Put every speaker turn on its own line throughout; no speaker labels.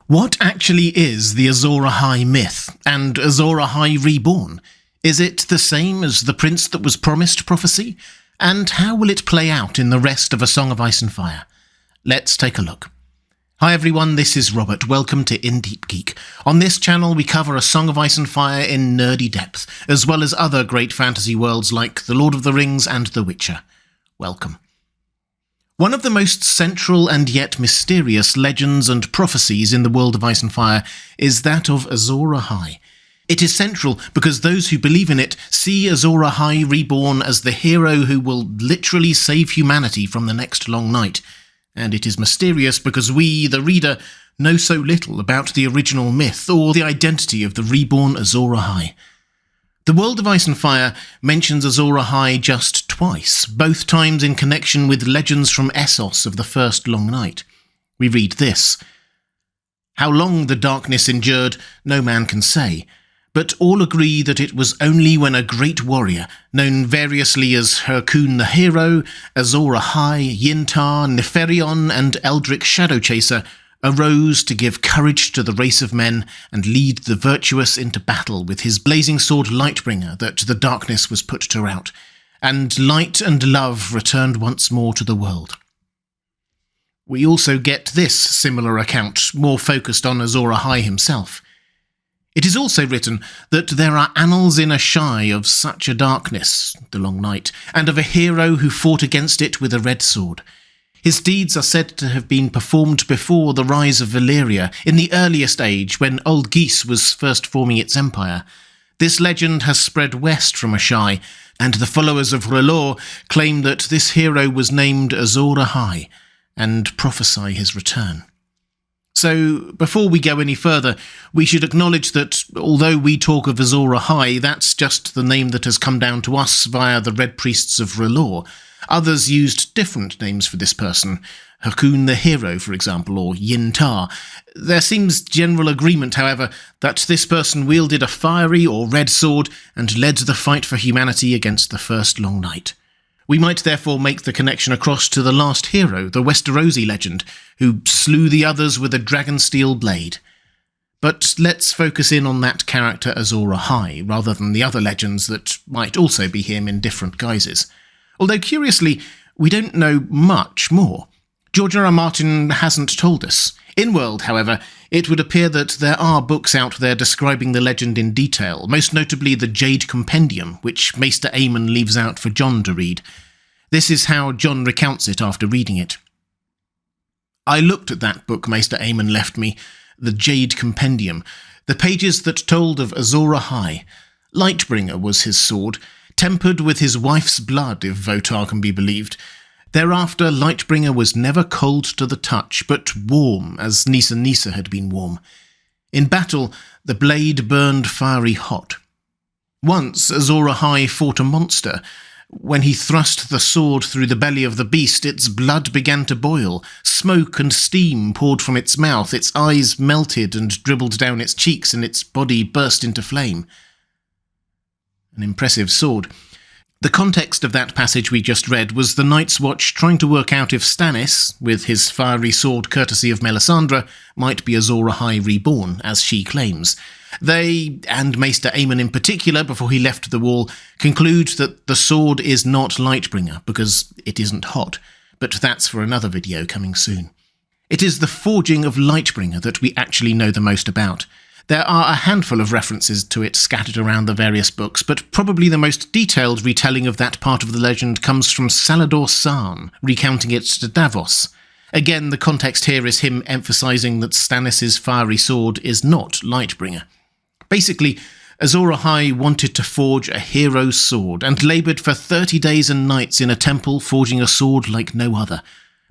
What actually is the Azor Ahai myth, and Azor Ahai reborn? Is it the same as the prince that was promised prophecy? And how will it play out in the rest of A Song of Ice and Fire? Let's take a look. Hi everyone, this is Robert. Welcome to Deep Geek. On this channel we cover A Song of Ice and Fire in nerdy depth, as well as other great fantasy worlds like The Lord of the Rings and The Witcher. Welcome. One of the most central and yet mysterious legends and prophecies in the world of Ice and Fire is that of Azor Ahai. It is central because those who believe in it see Azor Ahai reborn as the hero who will literally save humanity from the next long night. And it is mysterious because we, the reader, know so little about the original myth or the identity of the reborn Azor Ahai. The world of Ice and Fire mentions Azor Ahai just twice, both times in connection with legends from Essos of the first long night. We read this: "How long the darkness endured, no man can say, but all agree that it was only when a great warrior, known variously as Hyrkoon the Hero, Azor Ahai, Yintar, Neferion, and Eldric Shadowchaser, arose to give courage to the race of men and lead the virtuous into battle with his blazing sword Lightbringer, that the darkness was put to rout, and light and love returned once more to the world." We also get this similar account, more focused on Azor Ahai himself. It is also written that there are annals in Ahai of such a darkness, the long night, and of a hero who fought against it with a red sword. His deeds are said to have been performed before the rise of Valyria, in the earliest age when Old Geese was first forming its empire. This legend has spread west from Ahai, and the followers of R'hllor claim that this hero was named Azor Ahai, and prophesy his return. So, before we go any further, we should acknowledge that, although we talk of Azor Ahai, that's just the name that has come down to us via the Red Priests of R'hllor. Others used different names for this person, Hyrkoon the Hero, for example, or Yintar. There seems general agreement, however, that this person wielded a fiery or red sword and led the fight for humanity against the first long night. We might therefore make the connection across to the last hero, the Westerosi legend, who slew the others with a dragonsteel blade. But let's focus in on that character Azor Ahai, rather than the other legends that might also be him in different guises. Although, curiously, we don't know much more. George R. R. Martin hasn't told us. In-world, however, it would appear that there are books out there describing the legend in detail, most notably the Jade Compendium, which Maester Aemon leaves out for Jon to read. This is how Jon recounts it after reading it. "I looked at that book Maester Aemon left me, the Jade Compendium, the pages that told of Azor Ahai. Lightbringer was his sword, tempered with his wife's blood, if Votar can be believed. Thereafter, Lightbringer was never cold to the touch, but warm, as Nissa had been warm. In battle, the blade burned fiery hot. Once, Azor Ahai fought a monster. When he thrust the sword through the belly of the beast, its blood began to boil. Smoke and steam poured from its mouth, its eyes melted and dribbled down its cheeks, and its body burst into flame." An impressive sword. The context of that passage we just read was the Night's Watch trying to work out if Stannis, with his fiery sword courtesy of Melisandre, might be Azor Ahai reborn, as she claims. They, and Maester Aemon in particular, before he left the Wall, conclude that the sword is not Lightbringer, because it isn't hot, but that's for another video coming soon. It is the forging of Lightbringer that we actually know the most about. There are a handful of references to it scattered around the various books, but probably the most detailed retelling of that part of the legend comes from Salladhor Saan, recounting it to Davos. Again, the context here is him emphasising that Stannis' fiery sword is not Lightbringer. Basically, Azor Ahai wanted to forge a hero's sword, and laboured for 30 days and nights in a temple forging a sword like no other.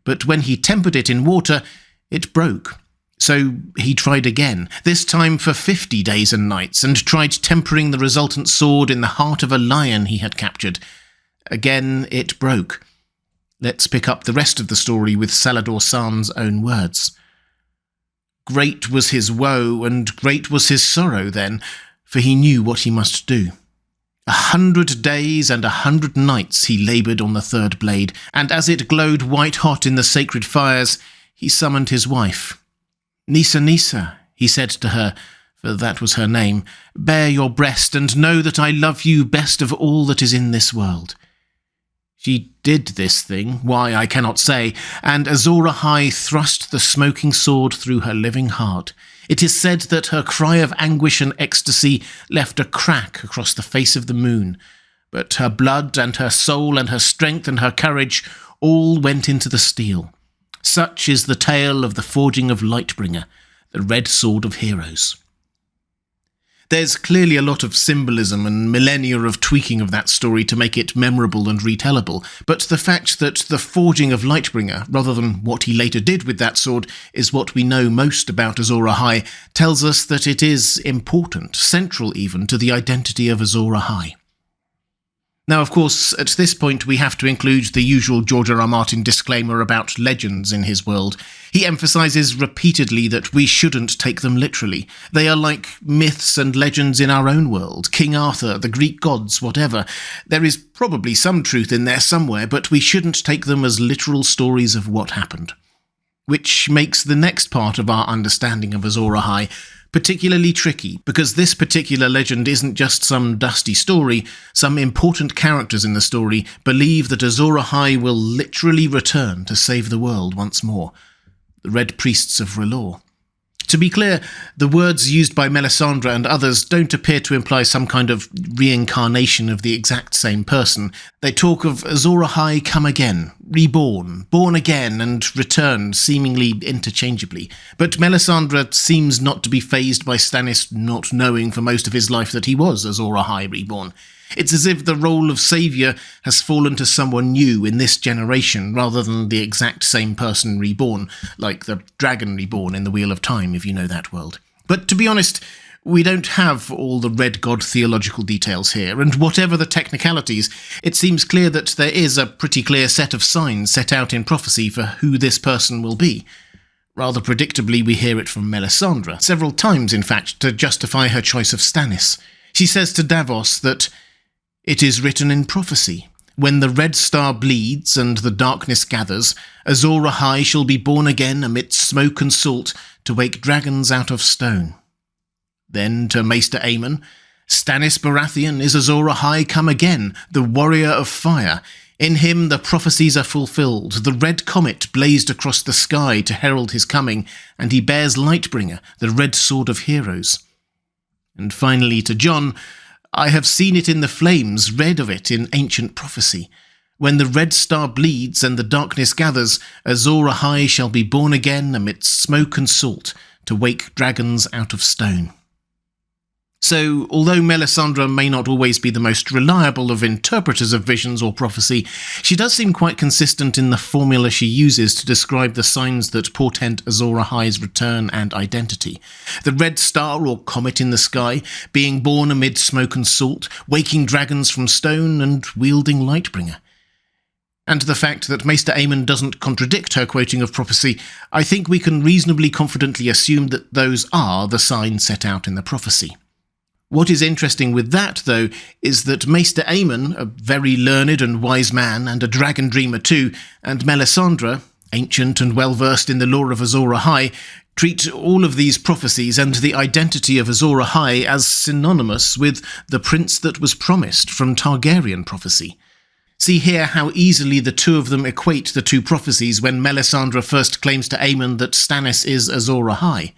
But when he tempered it in water, it broke. So he tried again, this time for 50 days and nights, and tried tempering the resultant sword in the heart of a lion he had captured. Again it broke. Let's pick up the rest of the story with Salladhor Saan's own words. "Great was his woe, and great was his sorrow then, for he knew what he must do. 100 days and 100 nights he laboured on the third blade, and as it glowed white-hot in the sacred fires, he summoned his wife. "Nisa, Nisa," he said to her, for that was her name, "bare your breast, and know that I love you best of all that is in this world." She did this thing, why I cannot say, and Azor Ahai thrust the smoking sword through her living heart. It is said that her cry of anguish and ecstasy left a crack across the face of the moon, but her blood and her soul and her strength and her courage all went into the steel. Such is the tale of the forging of Lightbringer, the red sword of heroes. There's clearly a lot of symbolism and millennia of tweaking of that story to make it memorable and retellable, but the fact that the forging of Lightbringer, rather than what he later did with that sword, is what we know most about Azor Ahai, tells us that it is important, central even, to the identity of Azor Ahai. Now, of course, at this point we have to include the usual George R. R. Martin disclaimer about legends in his world. He emphasises repeatedly that we shouldn't take them literally. They are like myths and legends in our own world, King Arthur, the Greek gods, whatever. There is probably some truth in there somewhere, but we shouldn't take them as literal stories of what happened. Which makes the next part of our understanding of Azor Ahai particularly tricky, because this particular legend isn't just some dusty story. Some important characters in the story believe that Azor Ahai will literally return to save the world once more. The Red Priests of R'hllor. To be clear, the words used by Melisandre and others don't appear to imply some kind of reincarnation of the exact same person. They talk of Azor Ahai come again, reborn, born again, and returned seemingly interchangeably. But Melisandre seems not to be fazed by Stannis not knowing for most of his life that he was Azor Ahai reborn. It's as if the role of saviour has fallen to someone new in this generation, rather than the exact same person reborn, like the dragon reborn in the Wheel of Time, if you know that world. But to be honest, we don't have all the Red God theological details here, and whatever the technicalities, it seems clear that there is a pretty clear set of signs set out in prophecy for who this person will be. Rather predictably, we hear it from Melisandre, several times in fact, to justify her choice of Stannis. She says to Davos that "It is written in prophecy, when the red star bleeds and the darkness gathers, Azor Ahai shall be born again amidst smoke and salt to wake dragons out of stone." Then to Maester Aemon, "Stannis Baratheon is Azor Ahai come again, the warrior of fire. In him the prophecies are fulfilled. The red comet blazed across the sky to herald his coming, and he bears Lightbringer, the red sword of heroes." And finally to Jon, "I have seen it in the flames, read of it in ancient prophecy. When the red star bleeds and the darkness gathers, Azor Ahai shall be born again amidst smoke and salt to wake dragons out of stone." So, although Melisandre may not always be the most reliable of interpreters of visions or prophecy, she does seem quite consistent in the formula she uses to describe the signs that portend Azor Ahai's return and identity. The red star or comet in the sky, being born amid smoke and salt, waking dragons from stone, and wielding Lightbringer. And the fact that Maester Aemon doesn't contradict her quoting of prophecy, I think we can reasonably confidently assume that those are the signs set out in the prophecy. What is interesting with that, though, is that Maester Aemon, a very learned and wise man, and a dragon dreamer too, and Melisandre, ancient and well-versed in the lore of Azor Ahai, treat all of these prophecies and the identity of Azor Ahai as synonymous with the prince that was promised from Targaryen prophecy. See here how easily the two of them equate the two prophecies when Melisandre first claims to Aemon that Stannis is Azor Ahai.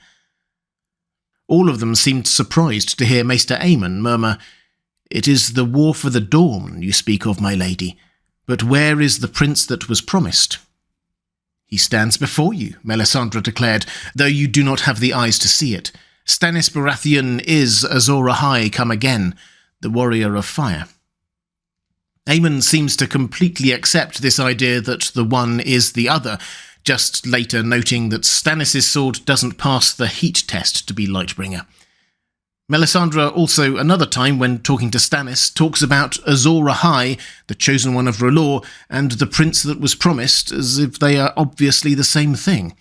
All of them seemed surprised to hear Maester Aemon murmur, "It is the war for the dawn you speak of, my lady, but where is the prince that was promised?" "He stands before you," Melisandre declared, "though you do not have the eyes to see it. Stannis Baratheon is Azor Ahai come again, the warrior of fire." Aemon seems to completely accept this idea that the one is the other, just later noting that Stannis' sword doesn't pass the heat test to be Lightbringer. Melisandre also, another time when talking to Stannis, talks about Azor Ahai, the chosen one of R'hllor, and the prince that was promised, as if they are obviously the same thing.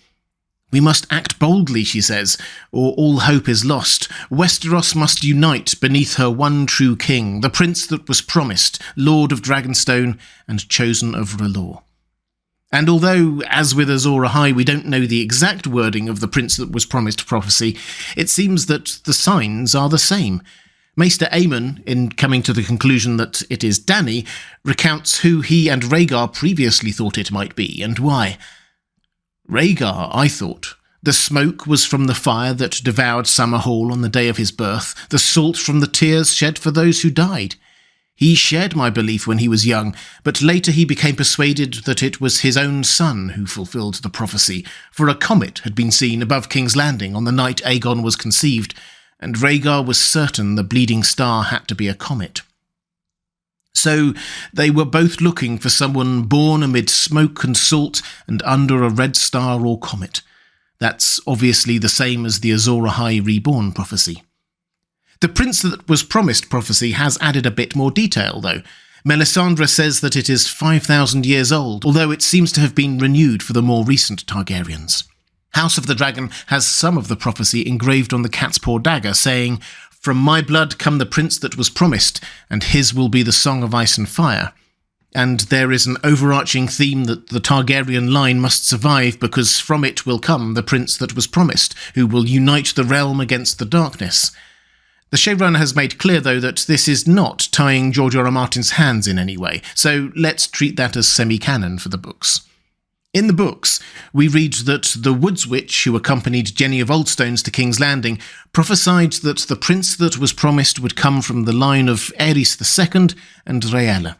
"We must act boldly," she says, "or all hope is lost. Westeros must unite beneath her one true king, the prince that was promised, lord of Dragonstone and chosen of R'hllor." And although, as with Azor Ahai, we don't know the exact wording of the prince that was promised prophecy, it seems that the signs are the same. Maester Aemon, in coming to the conclusion that it is Dany, recounts who he and Rhaegar previously thought it might be, and why. Rhaegar, I thought. The smoke was from the fire that devoured Summer Hall on the day of his birth, the salt from the tears shed for those who died. He shared my belief when he was young, but later he became persuaded that it was his own son who fulfilled the prophecy, for a comet had been seen above King's Landing on the night Aegon was conceived, and Rhaegar was certain the bleeding star had to be a comet. So they were both looking for someone born amid smoke and salt and under a red star or comet. That's obviously the same as the Azor Ahai reborn prophecy. The prince that was promised prophecy has added a bit more detail, though. Melisandre says that it is 5,000 years old, although it seems to have been renewed for the more recent Targaryens. House of the Dragon has some of the prophecy engraved on the cat's paw dagger, saying, "From my blood come the prince that was promised, and his will be the song of ice and fire." And there is an overarching theme that the Targaryen line must survive because from it will come the prince that was promised, who will unite the realm against the darkness. The showrunner has made clear, though, that this is not tying George R. R. Martin's hands in any way, so let's treat that as semi-canon for the books. In the books, we read that the Woods Witch, who accompanied Jenny of Oldstones to King's Landing, prophesied that the prince that was promised would come from the line of Aerys II and Rhaella.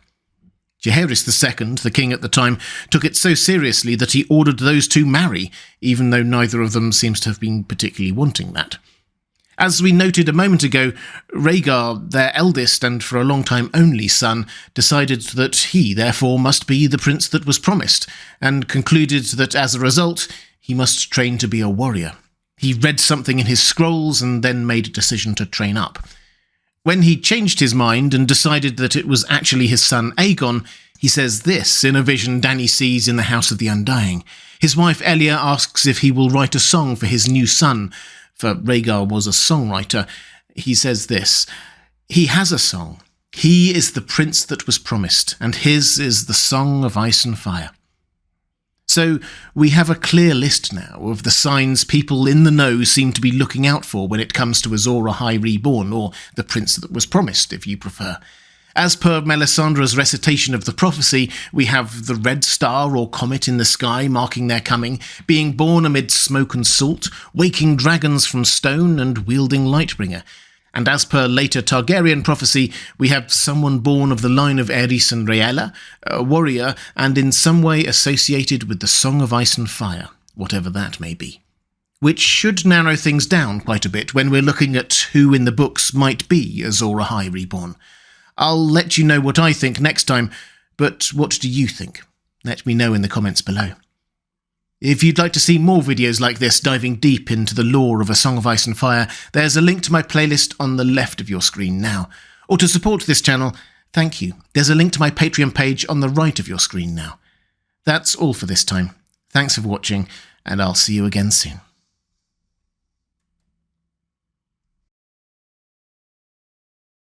Jaehaerys II, the king at the time, took it so seriously that he ordered those two marry, even though neither of them seems to have been particularly wanting that. As we noted a moment ago, Rhaegar, their eldest and for a long time only son, decided that he, therefore, must be the prince that was promised, and concluded that as a result, he must train to be a warrior. He read something in his scrolls and then made a decision to train up. When he changed his mind and decided that it was actually his son Aegon, he says this in a vision Dany sees in the House of the Undying. His wife Elia asks if he will write a song for his new son, for Rhaegar was a songwriter. He says this, "He has a song. He is the prince that was promised, and his is the song of ice and fire." So we have a clear list now of the signs people in the know seem to be looking out for when it comes to Azor Ahai Reborn, or the prince that was promised, if you prefer. As per Melisandre's recitation of the prophecy, we have the red star or comet in the sky marking their coming, being born amid smoke and salt, waking dragons from stone and wielding Lightbringer. And as per later Targaryen prophecy, we have someone born of the line of Aerys and Rhaella, a warrior, and in some way associated with the Song of Ice and Fire, whatever that may be. Which should narrow things down quite a bit when we're looking at who in the books might be Azor Ahai Reborn. I'll let you know what I think next time, but what do you think? Let me know in the comments below. If you'd like to see more videos like this diving deep into the lore of A Song of Ice and Fire, there's a link to my playlist on the left of your screen now. Or to support this channel, thank you. There's a link to my Patreon page on the right of your screen now. That's all for this time. Thanks for watching, and I'll see you again soon.